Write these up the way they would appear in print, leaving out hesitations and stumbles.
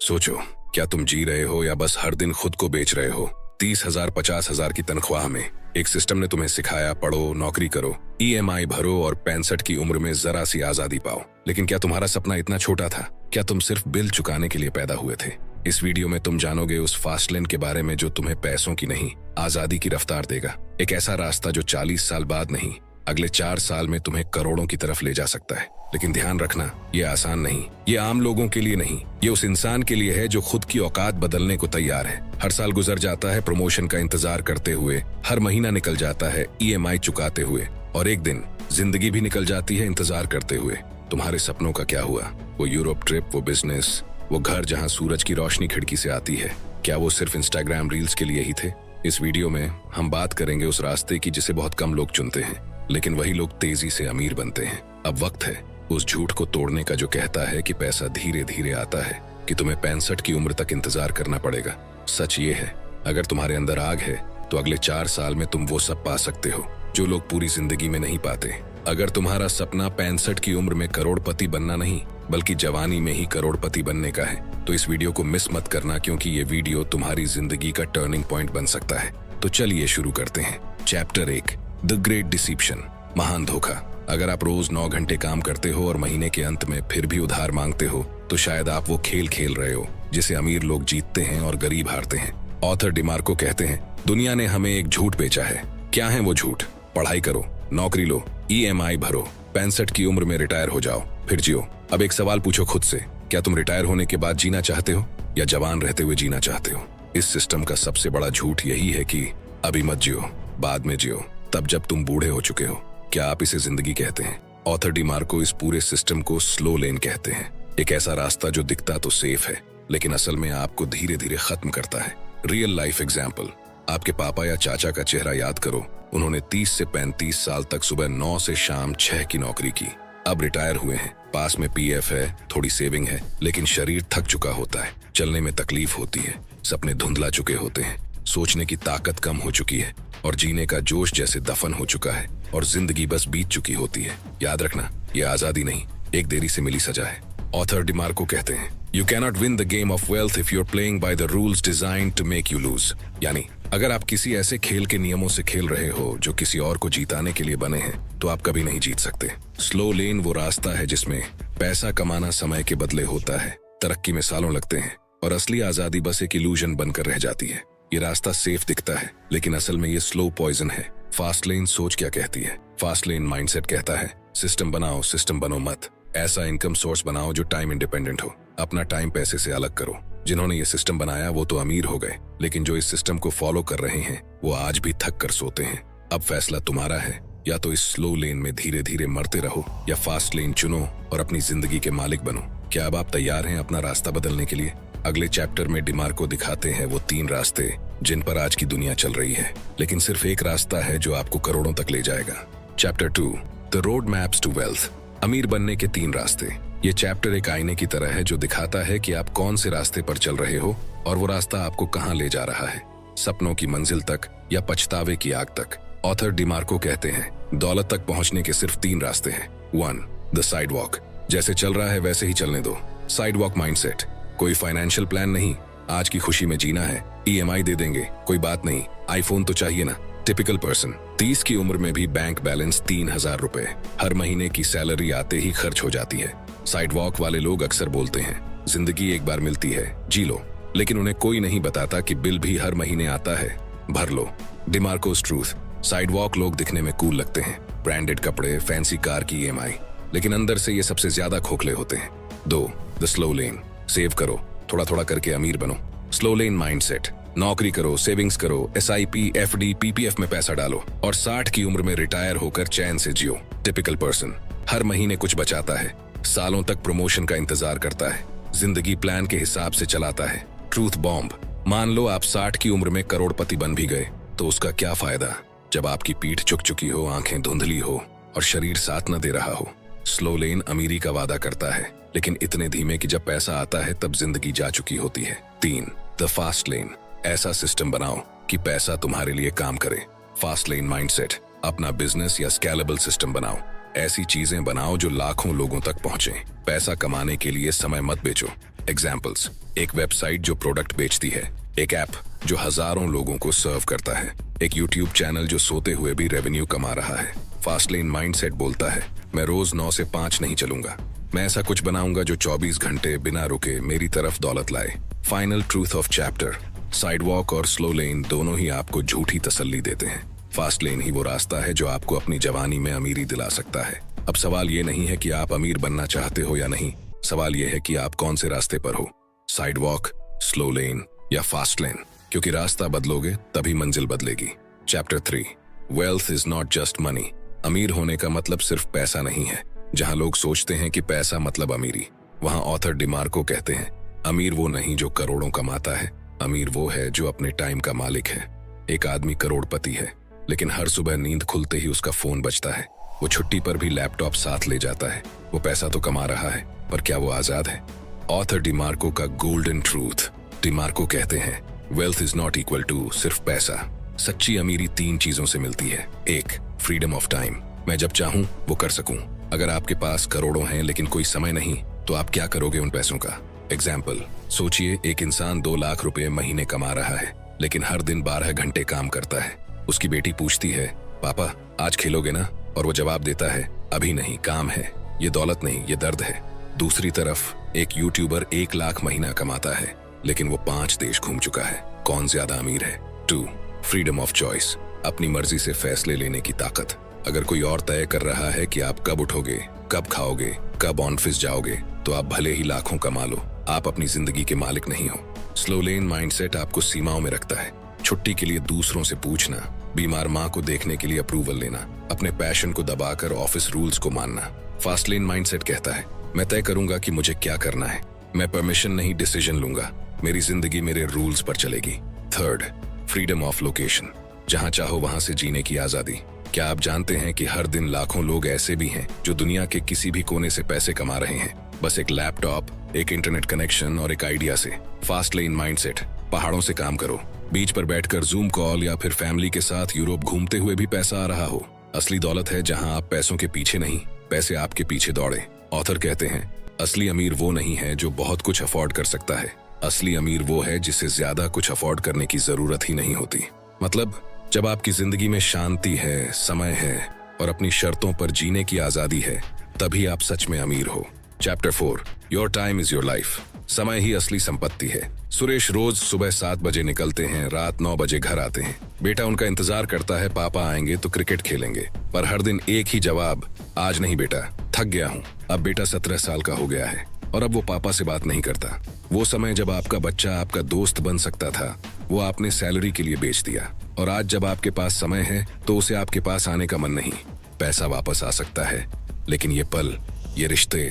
सोचो, क्या तुम जी रहे हो या बस हर दिन खुद को बेच रहे हो? 30,000 50,000 की तनख्वाह में एक सिस्टम ने तुम्हें सिखाया पढ़ो, नौकरी करो, ईएमआई भरो और 65 की उम्र में जरा सी आजादी पाओ। लेकिन क्या तुम्हारा सपना इतना छोटा था? क्या तुम सिर्फ बिल चुकाने के लिए पैदा हुए थे? इस वीडियो में तुम जानोगे उस फास्ट लेन के बारे में जो तुम्हें पैसों की नहीं, आजादी की रफ्तार देगा। एक ऐसा रास्ता जो 40 साल बाद नहीं, अगले 4 साल में तुम्हें करोड़ों की तरफ ले जा सकता है। लेकिन ध्यान रखना, ये आसान नहीं, ये आम लोगों के लिए नहीं, ये उस इंसान के लिए है जो खुद की औकात बदलने को तैयार है। हर साल गुजर जाता है प्रमोशन का इंतजार करते हुए, हर महीना निकल जाता है ईएमआई चुकाते हुए, और एक दिन जिंदगी भी निकल जाती है इंतजार करते हुए। तुम्हारे सपनों का क्या हुआ? वो यूरोप ट्रिप, वो बिजनेस, वो घर जहाँ सूरज की रोशनी खिड़की से आती है, क्या वो सिर्फ इंस्टाग्राम रील्स के लिए ही थे? इस वीडियो में हम बात करेंगे उस रास्ते की जिसे बहुत कम लोग चुनते हैं, लेकिन वही लोग तेजी से अमीर बनते हैं। अब वक्त है उस झूठ को तोड़ने का जो कहता है कि पैसा धीरे धीरे आता है, कि तुम्हें 65 की उम्र तक इंतजार करना पड़ेगा। सच ये है, अगर तुम्हारे अंदर आग है तो अगले 4 साल में तुम वो सब पा सकते हो जो लोग पूरी जिंदगी में नहीं पाते। अगर तुम्हारा सपना 65 की उम्र में करोड़पति बनना नहीं, बल्कि जवानी में ही करोड़पति बनने का है, तो इस वीडियो को मिस मत करना, क्योंकि ये वीडियो तुम्हारी जिंदगी का टर्निंग पॉइंट बन सकता है। तो चलिए शुरू करते हैं। चैप्टर 1, द ग्रेट डिसीप्शन, महान धोखा। अगर आप रोज 9 घंटे काम करते हो और महीने के अंत में फिर भी उधार मांगते हो, तो शायद आप वो खेल खेल रहे हो जिसे अमीर लोग जीतते हैं और गरीब हारते हैं। ऑथर डिमार्को कहते हैं, दुनिया ने हमें एक झूठ बेचा है। क्या है वो झूठ? पढ़ाई करो, नौकरी लो, ईएमआई भरो, 65 की उम्र में रिटायर हो जाओ, फिर जियो। अब एक सवाल पूछो खुद से, क्या तुम रिटायर होने के बाद जीना चाहते हो या जवान रहते हुए जीना चाहते हो? इस सिस्टम का सबसे बड़ा झूठ यही है कि अभी मत जियो, बाद में जियो, तब जब तुम बूढ़े हो चुके हो। क्या आप इसे जिंदगी कहते हैं? ऑथर डिमार्को इस पूरे सिस्टम को स्लो लेन कहते हैं। एक ऐसा रास्ता जो दिखता तो सेफ है, लेकिन असल में आपको धीरे धीरे खत्म करता है। रियल लाइफ एग्जाम्पल, आपके पापा या चाचा का चेहरा याद करो। उन्होंने 30 से 35 साल तक सुबह 9 से शाम 6 की नौकरी की। अब रिटायर हुए हैं, पास में पीएफ है, थोड़ी सेविंग है, लेकिन शरीर थक चुका होता है, चलने में तकलीफ होती है, सपने धुंधला चुके होते हैं, सोचने की ताकत कम हो चुकी है और जीने का जोश जैसे दफन हो चुका है और जिंदगी बस बीत चुकी होती है। याद रखना, ये आजादी नहीं, एक देरी से मिली सजा है। ऑथर डिमार्को कहते हैं, you cannot win the game of wealth if you are playing by the rules designed to make you lose. यानी अगर आप किसी ऐसे खेल के नियमों से खेल रहे हो जो किसी और को जीताने के लिए बने हैं, तो आप कभी नहीं जीत सकते। स्लो लेन वो रास्ता है जिसमें पैसा कमाना समय के बदले होता है, तरक्की में सालों लगते हैं और असली आजादी बस एक इल्यूजन बनकर रह जाती है। ये रास्ता सेफ दिखता है, लेकिन असल में ये स्लो पॉइजन है। फास्ट लेन सोच क्या कहती है? फास्ट लेन माइंडसेट कहता है, सिस्टम बनाओ, सिस्टम बनो मत। ऐसा इनकम सोर्स बनाओ जो टाइम इंडिपेंडेंट हो, अपना टाइम पैसे से अलग करो। जिन्होंने ये सिस्टम बनाया वो तो अमीर हो गए, लेकिन जो इस सिस्टम को फॉलो कर रहे हैं वो आज भी थक कर सोते हैं। अब फैसला तुम्हारा है, या तो इस स्लो लेन में धीरे धीरे मरते रहो या फास्ट लेन चुनो और अपनी जिंदगी के मालिक बनो। क्या अब आप तैयार हैं अपना रास्ता बदलने के लिए? अगले चैप्टर में डिमार्को दिखाते हैं वो 3 रास्ते जिन पर आज की दुनिया चल रही है, लेकिन सिर्फ एक रास्ता है जो आपको करोड़ों तक ले जाएगा। Chapter 2, the road maps to wealth, अमीर बनने के 3 रास्ते। ये चैप्टर एक आईने की तरह है जो दिखाता है कि आप कौन से रास्ते पर चल रहे हो और वो रास्ता आपको कहाँ ले जा रहा है, सपनों की मंजिल तक या पछतावे की आग तक। ऑथर डिमार्को कहते हैं, दौलत तक पहुंचने के सिर्फ 3 रास्ते हैं। 1, द साइड वॉक, जैसे चल रहा है वैसे ही चलने दो। साइड वॉक माइंडसेट, कोई फाइनेंशियल प्लान नहीं, आज की खुशी में जीना है, ईएमआई दे देंगे, कोई बात नहीं, आईफोन तो चाहिए ना। टिपिकल पर्सन, 30 की उम्र में भी बैंक बैलेंस 3000 रुपए, हर महीने की सैलरी आते ही खर्च हो जाती है। साइड वॉक वाले लोग अक्सर बोलते हैं, जिंदगी एक बार मिलती है, जी लो, लेकिन उन्हें कोई नहीं बताता कि बिल भी हर महीने आता है, भर लो। डिमार्कोस ट्रूथ, साइड वॉक लोग दिखने में कूल लगते हैं, ब्रांडेड कपड़े, फैंसी कार की ईएमआई, लेकिन अंदर से ये सबसे ज्यादा खोखले होते हैं। 2, द स्लो लेन, सेव करो, थोड़ा थोड़ा करके अमीर बनो। स्लो लेन माइंडसेट, नौकरी करो, सेविंग्स करो, एसआईपी, एफडी, पीपीएफ में पैसा डालो और 60 की उम्र में रिटायर होकर चैन से जियो। टिपिकल पर्सन, हर महीने कुछ बचाता है, सालों तक प्रमोशन का इंतजार करता है, जिंदगी प्लान के हिसाब से चलाता है। ट्रूथ बॉम्ब, मान लो आप 60 की उम्र में करोड़पति बन भी गए, तो उसका क्या फायदा जब आपकी पीठ झुक चुकी हो, आंखें धुंधली हो और शरीर साथ न दे रहा हो। स्लो लेन अमीरी का वादा करता है, लेकिन इतने धीमे कि जब पैसा आता है तब जिंदगी जा चुकी होती है। 3, द फास्ट लेन, ऐसा सिस्टम बनाओ कि पैसा तुम्हारे लिए काम करे। फास्ट लेन माइंडसेट, अपना बिजनेस या स्केलेबल सिस्टम बनाओ, ऐसी चीजें बनाओ जो लाखों लोगों तक पहुंचे। पैसा कमाने के लिए समय मत बेचो, एग्जाम्पल्स, एक वेबसाइट जो प्रोडक्ट बेचती है, एक ऐप जो हजारों लोगों को सर्व करता है, एक यूट्यूब चैनल जो सोते हुए भी रेवेन्यू कमा रहा है। फास्ट लेन माइंडसेट बोलता है, मैं रोज 9 से 5 नहीं चलूंगा, मैं ऐसा कुछ बनाऊंगा जो 24 घंटे बिना रुके मेरी तरफ दौलत लाए। Final truth of chapter, sidewalk और स्लो लेन दोनों ही आपको झूठी तसल्ली देते हैं। फास्ट लेन ही वो रास्ता है जो आपको अपनी जवानी में अमीरी दिला सकता है। अब सवाल ये नहीं है कि आप अमीर बनना चाहते हो या नहीं, सवाल ये है कि आप कौन से रास्ते पर हो, साइडवॉक, स्लो लेन या फास्ट लेन, क्योंकि रास्ता बदलोगे तभी मंजिल बदलेगी। Chapter 3, wealth is not just money. अमीर होने का मतलब सिर्फ पैसा नहीं है। जहां लोग सोचते हैं कि पैसा मतलब अमीरी, वहां ऑथर डिमार्को कहते हैं, अमीर वो नहीं जो करोड़ों कमाता है, अमीर वो है जो अपने टाइम का मालिक है। एक आदमी करोड़पति है, लेकिन हर सुबह नींद खुलते ही उसका फोन बजता है। वो छुट्टी पर भी लैपटॉप साथ ले जाता है। वो पैसा तो कमा रहा है, पर क्या वो आजाद है? ऑथर डिमार्को का गोल्डन ट्रूथ। डिमार्को कहते हैं, wealth is not equal to सिर्फ पैसा। सच्ची अमीरी 3 चीजों से मिलती है। 1, फ्रीडम ऑफ टाइम, मैं जब चाहूं वो कर सकूं। अगर आपके पास करोड़ों हैं लेकिन कोई समय नहीं, तो आप क्या करोगे उन पैसों का? एग्जाम्पल, सोचिए एक इंसान 2 लाख रुपए महीने कमा रहा है, लेकिन हर दिन 12 घंटे काम करता है। उसकी बेटी पूछती है, पापा आज खेलोगे ना? और वो जवाब देता है, अभी नहीं, काम है। ये दौलत नहीं, ये दर्द है। दूसरी तरफ एक यूट्यूबर 1 लाख महीना कमाता है, लेकिन वो 5 देश घूम चुका है। कौन ज्यादा अमीर है? 2, फ्रीडम ऑफ चॉइस, अपनी मर्जी से फैसले लेने की ताकत। अगर कोई और तय कर रहा है कि आप कब उठोगे, कब खाओगे, कब ऑफिस जाओगे, तो आप भले ही लाखों कमा लो, आप अपनी जिंदगी के मालिक नहीं हो। स्लो लेन माइंडसेट आपको सीमाओं में रखता है। छुट्टी के लिए दूसरों से पूछना, बीमार माँ को देखने के लिए अप्रूवल लेना, अपने पैशन को दबाकर ऑफिस रूल्स को मानना। फास्ट लेन माइंडसेट कहता है, मैं तय करूंगा कि मुझे क्या करना है, मैं परमिशन नहीं डिसीजन लूंगा, मेरी जिंदगी मेरे रूल्स पर चलेगी। 3, फ्रीडम ऑफ लोकेशन, जहां चाहो वहां से जीने की आजादी। क्या आप जानते हैं कि हर दिन लाखों लोग ऐसे भी हैं जो दुनिया के किसी भी कोने से पैसे कमा रहे हैं, बस एक लैपटॉप, एक इंटरनेट कनेक्शन और एक आइडिया से। फास्ट लेन माइंडसेट, पहाड़ों से काम करो, बीच पर बैठकर जूम कॉल या फिर फैमिली के साथ यूरोप घूमते हुए भी पैसा आ रहा हो। असली दौलत है जहां आप पैसों के पीछे नहीं, पैसे आपके पीछे दौड़े। ऑथर कहते हैं, असली अमीर वो नहीं है जो बहुत कुछ अफोर्ड कर सकता है, असली अमीर वो है जिसे ज्यादा कुछ अफोर्ड करने की जरूरत ही नहीं होती। मतलब जब आपकी जिंदगी में शांति है, समय है और अपनी शर्तों पर जीने की आजादी है, तभी आप सच में अमीर हो। Chapter 4, your time is your life, समय ही असली संपत्ति है। सुरेश रोज सुबह 7 बजे निकलते हैं, रात 9 बजे घर आते हैं। बेटा उनका इंतजार करता है, पापा आएंगे तो क्रिकेट खेलेंगे, पर हर दिन एक ही जवाब, आज नहीं बेटा, थक गया हूँ। अब बेटा 17 साल का हो गया है और अब वो पापा से बात नहीं करता। वो समय जब आपका बच्चा आपका दोस्त बन सकता था, वो आपने सैलरी के लिए बेच दिया। और आज जब आपके पास समय है तो उसे आपके पास आने का मन नहीं। पैसा वापस आ सकता है, लेकिन ये पल, ये रिश्ते,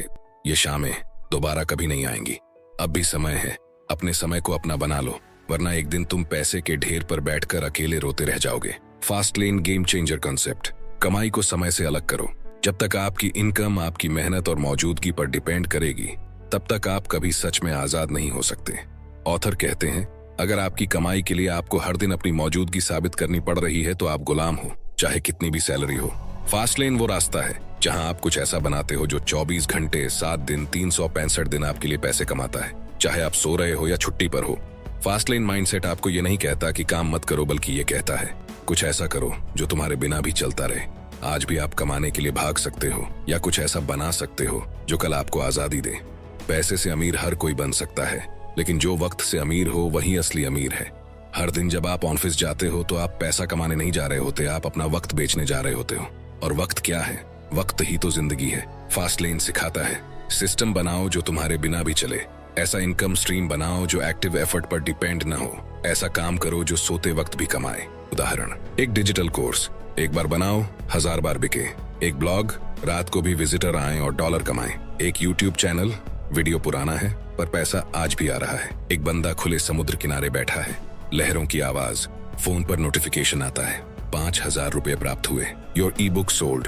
ये शामें दोबारा कभी नहीं आएंगी। अब भी समय है, अपने समय को अपना बना लो, वरना एक दिन तुम पैसे के ढेर पर बैठकर अकेले रोते रह जाओगे। Fast lane game changer concept, कमाई को समय से अलग करो। जब तक आपकी इनकम आपकी मेहनत और मौजूदगी पर डिपेंड करेगी, तब तक आप कभी सच में आजाद नहीं हो सकते। ऑथर कहते हैं, अगर आपकी कमाई के लिए आपको हर दिन अपनी मौजूदगी साबित करनी पड़ रही है, तो आप गुलाम हो, चाहे कितनी भी सैलरी हो। फास्ट लेन वो रास्ता है जहां आप कुछ ऐसा बनाते हो जो 24 घंटे 7 दिन 365 दिन आपके लिए पैसे कमाता है, चाहे आप सो रहे हो या छुट्टी पर हो। फास्ट लेन माइंडसेट आपको ये नहीं कहता कि काम मत करो, बल्कि ये कहता है, कुछ ऐसा करो जो तुम्हारे बिना भी चलता रहे। आज भी आप कमाने के लिए भाग सकते हो, या कुछ ऐसा बना सकते हो जो कल आपको आजादी दे। पैसे से अमीर हर कोई बन सकता है, लेकिन जो वक्त से अमीर हो वही असली अमीर है। हर दिन जब आप ऑफिस जाते हो तो आप पैसा कमाने नहीं जा रहे होते, आप अपना वक्त बेचने जा रहे होते हो। और वक्त क्या है? वक्त ही तो जिंदगी है। फास्ट लेन सिखाता है, सिस्टम बनाओ जो तुम्हारे बिना भी चले, ऐसा इनकम स्ट्रीम बनाओ जो एक्टिव एफर्ट पर डिपेंड न हो, ऐसा काम करो जो सोते वक्त भी कमाए। उदाहरण, एक डिजिटल कोर्स, एक बार बनाओ 1000 बार बिके। एक ब्लॉग, रात को भी विजिटर आए और डॉलर कमाए। एक यूट्यूब चैनल, वीडियो पुराना है पर पैसा आज भी आ रहा है। एक बंदा खुले समुद्र किनारे बैठा है, लहरों की आवाज, फोन पर नोटिफिकेशन आता है, 5000 रुपए प्राप्त हुए, your E book sold.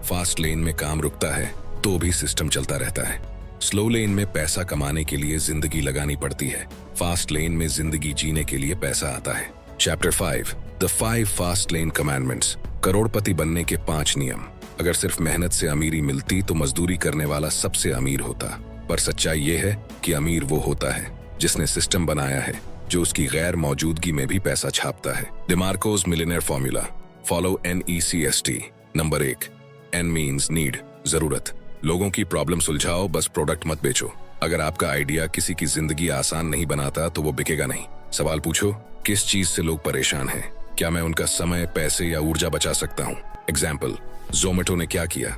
Fast lane में काम रुकता है तो भी सिस्टम चलता रहता है। स्लो लेन में पैसा कमाने के लिए जिंदगी लगानी पड़ती है, फास्ट लेन में जिंदगी जीने के लिए पैसा आता है। Chapter 5, the 5 fast lane commandments, करोड़पति बनने के 5 नियम। अगर सिर्फ मेहनत से अमीरी मिलती तो मजदूरी करने वाला सबसे अमीर होता, पर सच्चाई ये है कि अमीर वो होता है जिसने सिस्टम बनाया है जो उसकी गैर मौजूदगी में भी पैसा छापता है। DeMarco's millionaire formula. Follow NECST। Number 1, N means need, जरूरत। लोगों की प्रॉब्लम सुलझाओ, बस प्रोडक्ट मत बेचो। अगर आपका आइडिया किसी की जिंदगी आसान नहीं बनाता तो वो बिकेगा नहीं। सवाल पूछो, किस चीज से लोग परेशान हैं? क्या मैं उनका समय, पैसे या ऊर्जा बचा सकता हूँ? एग्जाम्पल, जोमेटो ने क्या किया?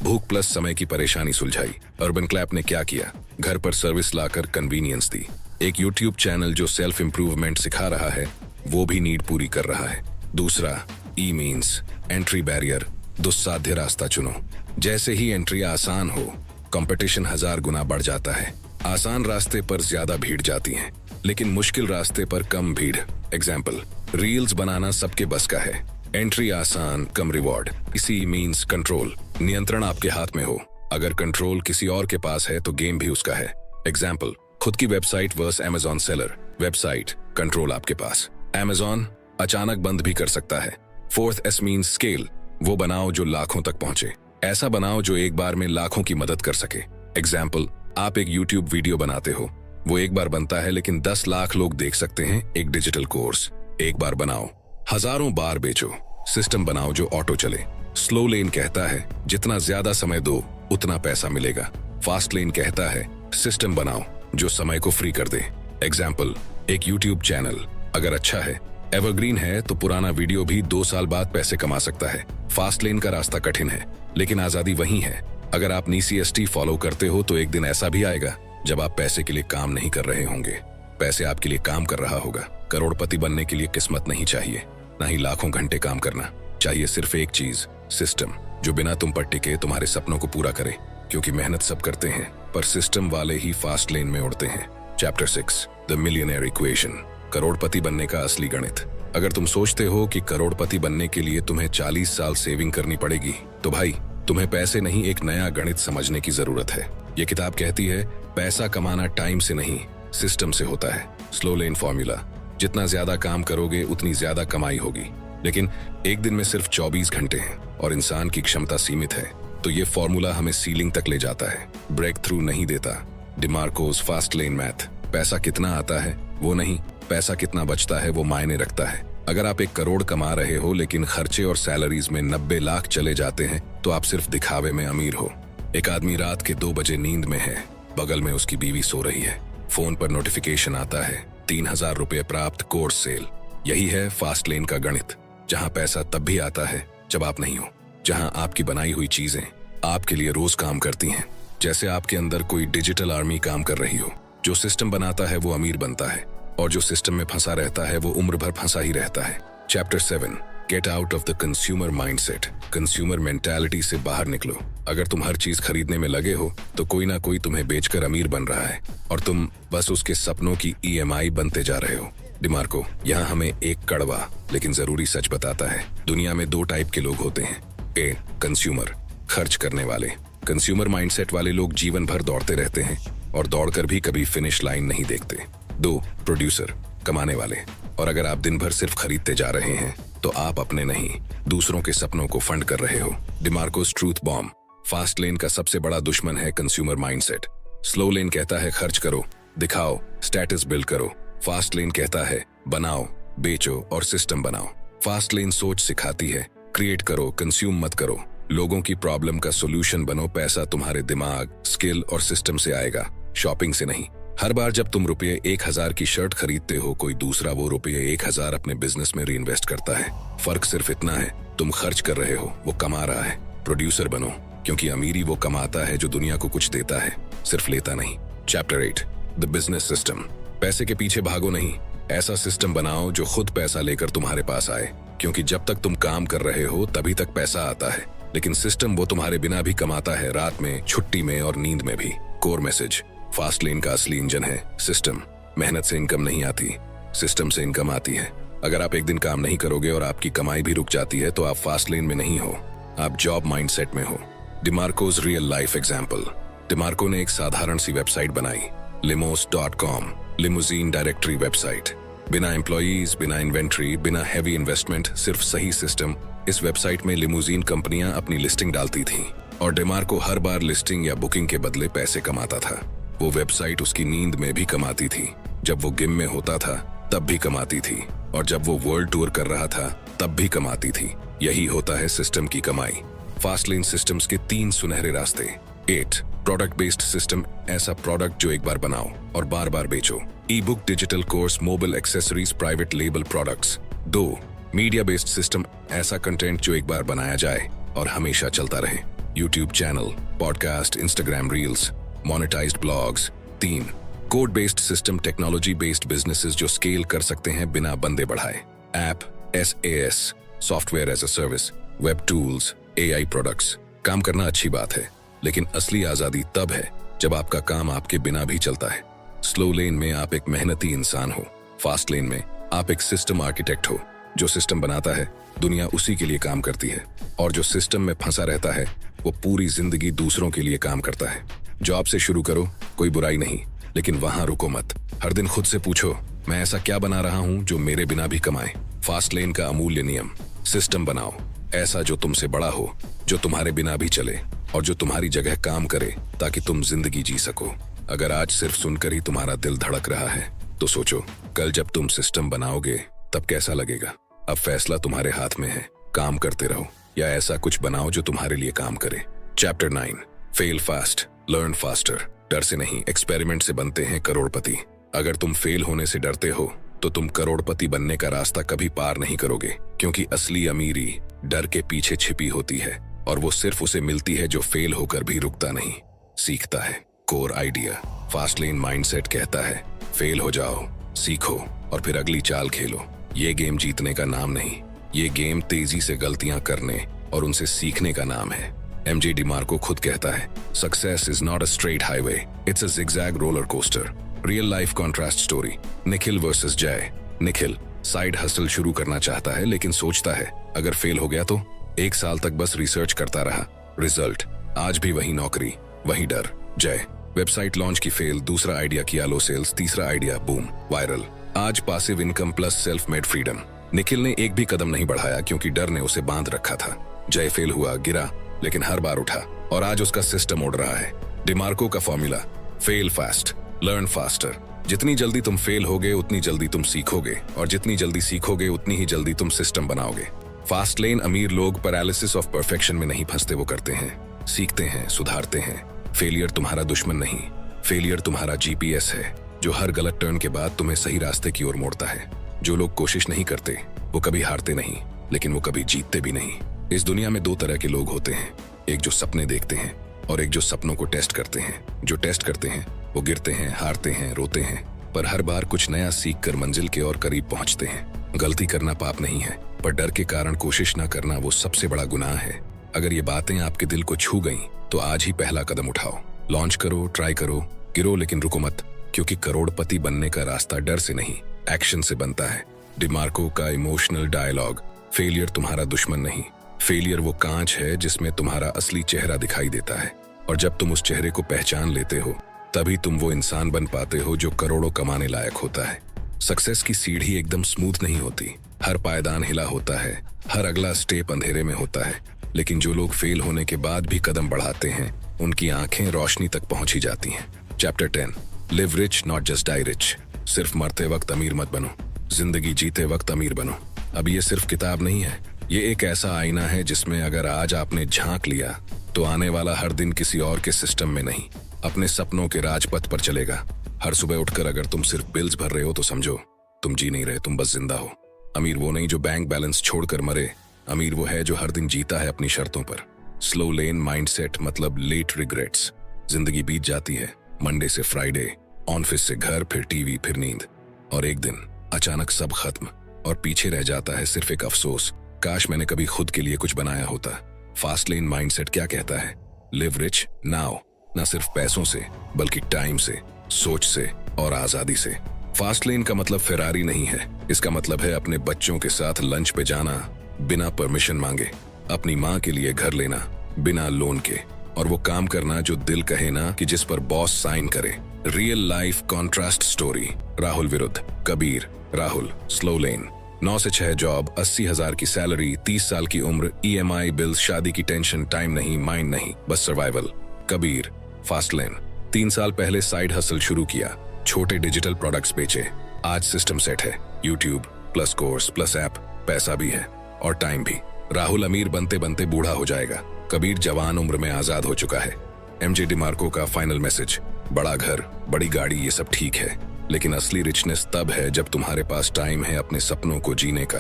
भूख प्लस समय की परेशानी सुलझाई। अर्बन क्लैप ने क्या किया? घर पर सर्विस लाकर कन्वीनियंस दी। एक यूट्यूब चैनल जो सेल्फ इंप्रूवमेंट सिखा रहा है वो भी नीड पूरी कर रहा है। दूसरा, E मीन्स एंट्री बैरियर, दुस्साध्य रास्ता चुनो। जैसे ही एंट्री आसान हो, कंपटीशन 1000 गुना बढ़ जाता है। आसान रास्ते पर ज्यादा भीड़ जाती है, लेकिन मुश्किल रास्ते पर कम भीड़। एग्जाम्पल, रील्स बनाना सबके बस का है, एंट्री आसान, कम रिवॉर्ड। इसी मीन्स कंट्रोल, नियंत्रण आपके हाथ में हो। अगर कंट्रोल किसी और के पास है तो गेम भी उसका है। एग्जाम्पल, खुद की website versus Amazon seller. Website, control आपके पास। Amazon अचानक बंद भी कर सकता है। फोर्थ S मीन्स स्केल, वो बनाओ जो लाखों तक पहुंचे। ऐसा बनाओ जो एक बार में लाखों की मदद कर सके। एग्जाम्पल, आप एक यूट्यूब वीडियो बनाते हो, वो एक बार बनता है लेकिन 10 लाख लोग देख सकते हैं। एक डिजिटल कोर्स, एक बार बनाओ, हजारों बार बेचो। सिस्टम बनाओ जो ऑटो चले। स्लो लेन कहता है जितना ज्यादा समय दो उतना पैसा मिलेगा। फास्ट लेन कहता है सिस्टम बनाओ जो समय को फ्री कर दे। एग्जाम्पल, एक यूट्यूब चैनल अगर अच्छा है, एवरग्रीन है, तो पुराना वीडियो भी 2 साल बाद पैसे कमा सकता है। फास्ट लेन का रास्ता कठिन है, लेकिन आजादी वही है। अगर आप NECST फॉलो करते हो तो एक दिन ऐसा भी आएगा जब आप पैसे के लिए काम नहीं कर रहे होंगे, पैसे आपके लिए काम कर रहा होगा। करोड़पति बनने के लिए किस्मत नहीं चाहिए, ना ही लाखों घंटे काम करना चाहिए। सिर्फ एक चीज, सिस्टम, जो बिना तुम पर टिके तुम्हारे सपनों को पूरा करे। क्योंकि मेहनत सब करते हैं, पर सिस्टम वाले ही फास्ट लेन में उड़ते हैं। Chapter 6, the millionaire equation. करोड़पति बनने का असली गणित। अगर तुम सोचते हो कि करोड़पति बनने के लिए तुम्हें 40 साल सेविंग करनी पड़ेगी, तो भाई तुम्हें पैसे नहीं, एक नया गणित समझने की जरूरत है। ये किताब कहती है पैसा कमाना टाइम से नहीं, सिस्टम से होता है। स्लो लेन फॉर्मूला, जितना ज्यादा काम करोगे उतनी ज्यादा कमाई होगी, लेकिन एक दिन में सिर्फ 24 घंटे हैं और इंसान की क्षमता सीमित है। तो ये फॉर्मूला हमें सीलिंग तक ले जाता है, ब्रेक थ्रू नहीं देता। डिमार्कोस फास्ट लेन मैथ। पैसा कितना आता है वो नहीं, पैसा कितना बचता है वो मायने रखता है। अगर आप 1 करोड़ कमा रहे हो लेकिन खर्चे और सैलरीज में 90 लाख चले जाते हैं तो आप सिर्फ दिखावे में अमीर हो। एक आदमी रात के 2 बजे नींद में है, बगल में उसकी बीवी सो रही है, फोन पर नोटिफिकेशन आता है 3000 रुपए प्राप्त, कोर्स सेल। यही है फास्ट लेन का गणित, जहां पैसा तब भी आता है जब आप नहीं हो, जहां आपकी बनाई हुई चीजें आपके लिए रोज काम करती हैं। जैसे आपके अंदर कोई डिजिटल आर्मी काम कर रही हो। जो सिस्टम बनाता है वो अमीर बनता है, और जो सिस्टम में फंसा रहता है वो उम्र भर फंसा ही रहता है। Chapter 7, get out of the consumer mindset. Consumer mentality से बाहर निकलो। अगर तुम हर चीज खरीदने में लगे हो तो कोई ना कोई तुम्हें बेचकर अमीर बन रहा है और तुम बस उसके सपनों की EMI बनते जा रहे हो। डिमार्को यहाँ हमें एक कड़वा लेकिन जरूरी सच बताता है। दुनिया में 2 टाइप के लोग होते हैं। ए, कंज्यूमर, खर्च करने वाले। कंज्यूमर माइंडसेट वाले लोग जीवन भर दौड़ते रहते हैं और दौड़कर भी कभी फिनिश लाइन नहीं देखते। 2, प्रोड्यूसर, कमाने वाले। और अगर आप दिन भर सिर्फ खरीदते जा रहे हैं तो आप अपने नहीं, दूसरों के सपनों को फंड कर रहे हो। डिमार्कोस ट्रूथ बॉम्ब। फास्ट लेन का सबसे बड़ा दुश्मन है कंज्यूमर माइंडसेट। स्लो लेन कहता है खर्च करो, दिखाओ, स्टेटस बिल्ड करो। फास्ट लेन कहता है बनाओ, बेचो और सिस्टम बनाओ। फास्ट लेन सोच सिखाती है क्रिएट करो, कंज्यूम मत करो। लोगों की प्रॉब्लम का सोल्यूशन बनो। पैसा तुम्हारे दिमाग, स्किल और सिस्टम से आएगा, शॉपिंग से नहीं। हर बार जब तुम रुपये 1000 की शर्ट खरीदते हो, कोई दूसरा वो रुपये 1000 अपने बिजनेस में रीइन्वेस्ट करता है। फर्क सिर्फ इतना है, तुम खर्च कर रहे हो, वो कमा रहा है। प्रोड्यूसर बनो, क्योंकि अमीरी वो कमाता है जो दुनिया को कुछ देता है, सिर्फ लेता नहीं। Chapter 8, the business system. पैसे के पीछे भागो नहीं, ऐसा सिस्टम बनाओ जो खुद पैसा लेकर तुम्हारे पास आए। क्योंकि जब तक तुम काम कर रहे हो तभी तक पैसा आता है, लेकिन सिस्टम वो तुम्हारे बिना भी कमाता है, रात में, छुट्टी में और नींद में भी। कोर मैसेज, फास्ट लेन का असली इंजन है सिस्टम। मेहनत से इनकम नहीं आती, सिस्टम से इनकम आती है। अगर आप एक दिन काम नहीं करोगे और आपकी कमाई भी रुक जाती है तो आप फास्ट लेन में नहीं हो, आप जॉब माइंडसेट में हो। डिमार्कोस रियल लाइफ एग्जाम्पल। डिमार्को ने एक साधारण सी वेबसाइट बनाई, limos.com, लिमोजीन डायरेक्टरी वेबसाइट। बिना एम्प्लॉयज, बिना इन्वेंट्री, बिना हैवी इन्वेस्टमेंट, सिर्फ सही सिस्टम। इस वेबसाइट में लिमोजीन कंपनियां अपनी लिस्टिंग डालती थीं। और डिमार्को हर बार लिस्टिंग या बुकिंग के बदले पैसे कमाता था। वो वेबसाइट उसकी नींद में भी कमाती थी, जब वो गेम में होता था तब भी कमाती थी, और जब वो वर्ल्ड टूर कर रहा था तब भी कमाती थी। यही होता है सिस्टम की कमाई। फास्टलेन सिस्टम्स के 3 सुनहरे रास्ते। 8 प्रोडक्ट बेस्ड सिस्टम, ऐसा प्रोडक्ट जो एक बार बनाओ और बार बार बेचो। E book, digital course, mobile accessories, private label products. 2 media based system, ऐसा कंटेंट जो एक बार बनाया जाए और हमेशा चलता रहे। YouTube channel, podcast, Instagram reels, monetised blogs. 3 code based system, technology based businesses जो स्केल कर सकते हैं बिना बंदे बढ़ाए। App, SaaS, software as a service, web tools, AI products. काम करना अच्छी बात है, लेकिन असली आजादी तब है जब आपका काम आपके बिना भी चलता है। स्लो लेन में आप एक मेहनती इंसान हो, फास्ट लेन में आप एक सिस्टम आर्किटेक्ट हो। जो सिस्टम बनाता है दुनिया उसी के लिए काम करती है, और जो सिस्टम में फंसा रहता है वो पूरी जिंदगी दूसरों के लिए काम करता है। जॉब से शुरू करो, कोई बुराई नहीं, लेकिन वहां रुको मत। हर दिन खुद से पूछो, मैं ऐसा क्या बना रहा हूं जो मेरे बिना भी कमाए। फास्ट लेन का अमूल्य नियम, सिस्टम बनाओ ऐसा जो तुमसे बड़ा हो, जो तुम्हारे बिना भी चले और जो तुम्हारी जगह काम करे, ताकि तुम जिंदगी जी सको। अगर आज सिर्फ सुनकर ही तुम्हारा दिल धड़क रहा है तो सोचो, कल जब तुम सिस्टम बनाओगे तब कैसा लगेगा। अब फैसला तुम्हारे हाथ में है, काम करते रहो या ऐसा कुछ बनाओ जो तुम्हारे लिए काम करे। Chapter 9 fail fast, learn faster. डर से नहीं, एक्सपेरिमेंट से बनते हैं करोड़पति। अगर तुम फेल होने से डरते हो तो तुम करोड़पति बनने का रास्ता कभी पार नहीं करोगे, क्योंकि असली अमीरी डर के पीछे छिपी होती है, और वो सिर्फ उसे मिलती है जो फेल होकर भी रुकता नहीं, सीखता है। कोर आइडिया, फास्टलेन माइंडसेट कहता है, फेल हो जाओ, सीखो और फिर अगली चाल खेलो। ये गेम जीतने का नाम नहीं, ये गेम तेजी से गलतियां करने और उनसे सीखने का नाम है। MJ डिमार्को खुद कहता है, success is not a straight highway, it's a zigzag roller coaster. Real life contrast story, Nikhil versus जय। निखिल साइड हसल शुरू करना चाहता है, लेकिन सोचता है अगर फेल हो गया तो। 1 साल तक बस रिसर्च करता रहा, रिजल्ट आज भी वही नौकरी, वही डर। जय वेबसाइट लॉन्च की फेल, दूसरा आइडिया किया लो सेल्स, तीसरा आइडिया बूम वायरल। आज passive income plus self made freedom. Nikhil ने एक भी कदम नहीं बढ़ाया क्योंकि डर ने उसे बांध रखा था। जय फेल हुआ, गिरा, लेकिन हर बार उठा, और आज उसका सिस्टम उड़ रहा है। डिमार्को का formula, fail fast, learn faster. जितनी जल्दी तुम फेल होगे उतनी जल्दी तुम सीखोगे, और जितनी जल्दी सीखोगे उतनी ही जल्दी तुम सिस्टम बनाओगे। फास्ट लेन अमीर लोग पैरालिसिस ऑफ परफेक्शन में नहीं फंसते, वो करते हैं, सीखते हैं, सुधारते हैं। फेलियर तुम्हारा दुश्मन नहीं, फेलियर तुम्हारा GPS है, जो हर गलत टर्न के बाद तुम्हें सही रास्ते की ओर मोड़ता है। जो लोग कोशिश नहीं करते वो कभी हारते नहीं, लेकिन वो कभी जीतते भी नहीं। इस दुनिया में 2 तरह के लोग होते हैं, एक जो सपने देखते हैं और एक जो सपनों को टेस्ट करते हैं। जो टेस्ट करते हैं वो गिरते हैं, हारते हैं, रोते हैं, पर हर बार कुछ नया सीखकर मंजिल के और करीब पहुंचते हैं। गलती करना पाप नहीं है, पर डर के कारण कोशिश न करना वो सबसे बड़ा गुनाह है। अगर ये बातें आपके दिल को छू गईं, तो आज ही पहला कदम उठाओ। लॉन्च करो, ट्राई करो, गिरो, लेकिन रुको मत, क्योंकि करोड़पति बनने का रास्ता डर से नहीं, एक्शन से बनता है। डिमार्को का इमोशनल डायलॉग, फेलियर तुम्हारा दुश्मन नहीं, फेलियर वो कांच है जिसमें तुम्हारा असली चेहरा दिखाई देता है, और जब तुम उस चेहरे को पहचान लेते हो तभी तुम वो इंसान बन पाते हो जो करोड़ों कमाने लायक होता है। सक्सेस की सीढ़ी एकदम स्मूथ नहीं होती, हर पायदान हिला होता है, हर अगला स्टेप अंधेरे में होता है, लेकिन जो लोग फेल होने के बाद भी कदम बढ़ाते हैं उनकी आंखें रोशनी तक पहुंची जाती हैं। Chapter 10 live rich not just die rich. सिर्फ मरते वक्त अमीर मत बनो, जिंदगी जीते वक्त अमीर बनो। अब ये सिर्फ किताब नहीं है, ये एक ऐसा आईना है जिसमें अगर आज आपने झांक लिया तो आने वाला हर दिन किसी और के सिस्टम में नहीं, अपने सपनों के राजपथ पर चलेगा। हर सुबह उठकर अगर तुम सिर्फ बिल्स भर रहे हो तो समझो तुम जी नहीं रहे, तुम बस जिंदा हो। अमीर वो नहीं जो बैंक बैलेंस छोड़कर मरे, अमीर वो है जो हर दिन जीता है अपनी शर्तों पर। स्लो लेन माइंडसेट मतलब लेट रिग्रेट्स। जिंदगी बीत जाती है, मंडे से फ्राइडे, ऑफिस से घर, फिर टीवी, फिर नींद, और एक दिन अचानक सब खत्म और पीछे रह जाता है सिर्फ एक अफसोस, काश मैंने कभी खुद के लिए कुछ बनाया होता। फास्ट लेन माइंडसेट क्या कहता है? लिव रिच नाउ, न सिर्फ पैसों से बल्कि टाइम से, सोच से और आजादी से। फास्ट लेन का मतलब फेरारी नहीं है, इसका मतलब है अपने बच्चों के साथ लंच पे जाना बिना परमिशन मांगे, अपनी माँ के लिए घर लेना बिना लोन के, और वो काम करना जो दिल कहे ना कि जिस पर बॉस साइन करे। Real life contrast story, Rahul विरुद्ध कबीर। राहुल स्लो लेन, 9 से 6 जॉब, 80,000 की सैलरी, 30 साल की उम्र, EMI बिल्स, शादी की टेंशन, टाइम नहीं, माइंड नहीं, बस सर्वाइवल। कबीर, फास्टलेन। 3 साल पहले साइड हसल शुरू किया, छोटे डिजिटल प्रोडक्ट्स बेचे। आज सिस्टम सेट है, YouTube plus course plus app, पैसा भी है और टाइम भी। राहुल अमीर बनते बनते बूढ़ा हो जाएगा, कबीर जवान उम्र में आजाद हो चुका है। MJ डिमार्को का फाइनल मैसेज, बड़ा घर, बड़ी गाड़ी, ये सब ठीक है, लेकिन असली रिचनेस तब है जब तुम्हारे पास टाइम है अपने सपनों को जीने का,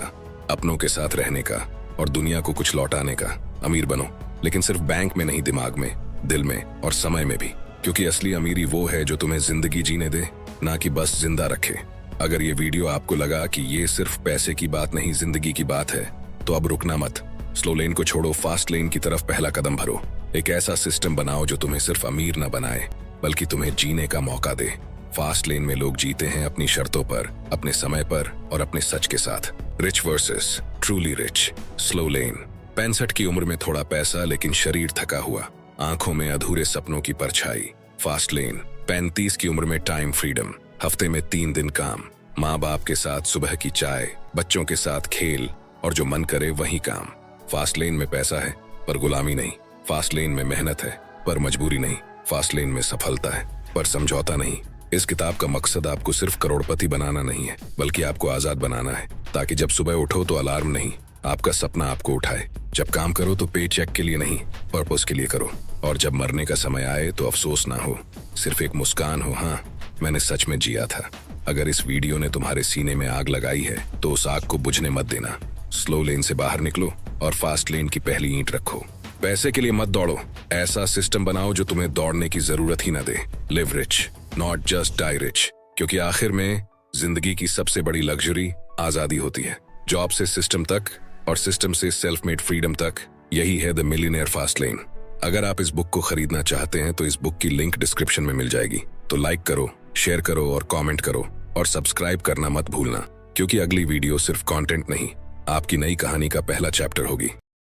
अपनों के साथ रहने का और दुनिया को कुछ लौटाने का। अमीर बनो, लेकिन सिर्फ बैंक में नहीं, दिमाग में, दिल में और समय में भी, क्योंकि असली अमीरी वो है जो तुम्हें जिंदगी जीने दे, ना कि बस जिंदा रखे। अगर ये वीडियो आपको लगा कि ये सिर्फ पैसे की बात नहीं, जिंदगी की बात है, तो अब रुकना मत। स्लो लेन को छोड़ो, फास्ट लेन की तरफ पहला कदम भरो। एक ऐसा सिस्टम बनाओ जो तुम्हें सिर्फ अमीर न बनाए, बल्कि तुम्हें जीने का मौका दे। फास्ट लेन में लोग जीते हैं अपनी शर्तों पर, अपने समय पर और अपने सच के साथ। Rich versus truly rich. Slow लेन, 65 की उम्र में थोड़ा पैसा लेकिन शरीर थका हुआ, आंखों में अधूरे सपनों की परछाई। फास्ट लेन, 35 की उम्र में टाइम फ्रीडम, हफ्ते में 3 दिन काम, माँ बाप के साथ सुबह की चाय, बच्चों के साथ खेल और जो मन करे वही काम। फास्ट लेन में पैसा है पर गुलामी नहीं, फास्ट लेन में मेहनत है पर मजबूरी नहीं, फास्ट लेन में सफलता है पर समझौता नहीं। इस किताब का मकसद आपको सिर्फ करोड़पति बनाना नहीं है, बल्कि आपको आजाद बनाना है, ताकि जब सुबह उठो तो अलार्म नहीं, आपका सपना आपको उठाए। जब काम करो तो पे चेक के लिए नहीं, पर्पस के लिए करो। और जब मरने का समय आए तो अफसोस ना हो, सिर्फ एक मुस्कान हो, हाँ मैंने सच में जिया था। अगर इस वीडियो ने तुम्हारे सीने में आग लगाई है तो उस आग को बुझने मत देना। स्लो लेन से बाहर निकलो और फास्ट लेन की पहली ईंट रखो। पैसे के लिए मत दौड़ो, ऐसा सिस्टम बनाओ जो तुम्हें दौड़ने की जरूरत ही ना दे। Live rich, not just die rich, क्योंकि आखिर में जिंदगी की सबसे बड़ी लग्जरी आजादी होती है। जॉब से सिस्टम तक और सिस्टम से सेल्फ मेड फ्रीडम तक, यही है द मिलियनेयर फास्ट लेन। अगर आप इस बुक को खरीदना चाहते हैं तो इस बुक की लिंक डिस्क्रिप्शन में मिल जाएगी। तो लाइक करो, शेयर करो और कमेंट करो और सब्सक्राइब करना मत भूलना, क्योंकि अगली वीडियो सिर्फ कंटेंट नहीं, आपकी नई कहानी का पहला चैप्टर होगी।